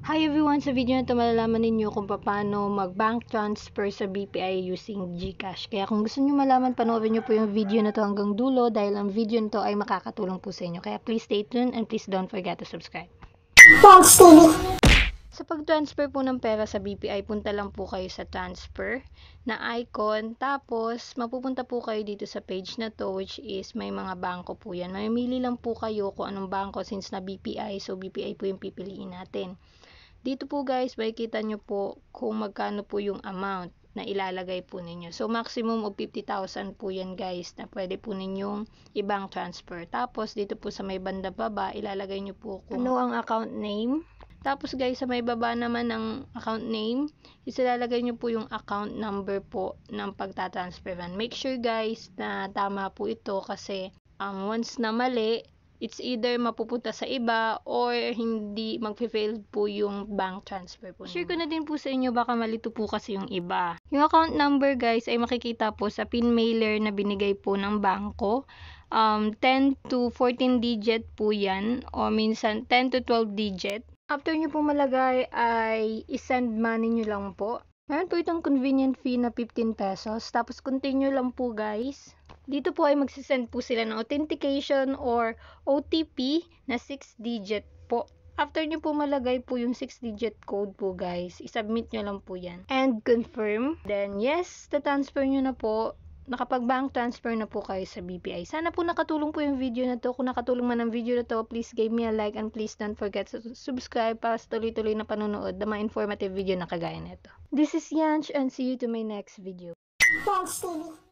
Hi everyone! Sa video na ito malalaman ninyo kung paano mag-bank transfer sa BPI using GCash. Kaya kung gusto nyo malaman, panoorin nyo po yung video na ito hanggang dulo dahil ang video na ito ay makakatulong po sa inyo. Kaya please stay tuned and please don't forget to subscribe. Thanks, TV. Sa pag-transfer po ng pera sa BPI, punta lang po kayo sa transfer na icon. Tapos, mapupunta po kayo dito sa page na to, which is may mga bangko po yan. Mamimili lang po kayo kung anong bangko since na BPI. So, BPI po yung pipiliin natin. Dito po guys, makikita nyo po kung magkano po yung amount na ilalagay po ninyo. So, maximum of 50,000 po yan guys na pwede po ninyong ibang transfer. Tapos, dito po sa may banda baba, ilalagay nyo po kung ano ang account name. Tapos guys, sa may baba naman ng account name, isilalagay nyo po yung account number po ng pagtatransferan. Make sure guys na tama po ito kasi once na mali, it's either mapupunta sa iba or hindi magfe-fail po yung bank transfer po. Share ko na din po sa inyo, baka malito po kasi yung iba. Yung account number guys ay makikita po sa pin mailer na binigay po ng bangko. 10 to 14 digit po yan o minsan 10 to 12 digit. After nyo po malagay ay isend money nyo lang po. Meron po itong convenient fee na 15 pesos. Tapos continue lang po guys. Dito po ay magsisend po sila ng authentication or OTP na 6 digit po. After nyo po malagay po yung 6 digit code po guys, isubmit nyo lang po yan. And confirm. Then yes, transfer nyo na po. Nakapag-bank transfer na po kayo sa BPI. Sana po nakatulong po yung video na to. Kung nakatulong man ang video na to, please give me a like and please don't forget to subscribe para sa tuloy-tuloy na panonood ng mga informative video na kagaya nito. This is Yanch and see you to my next video. Thanks, TV.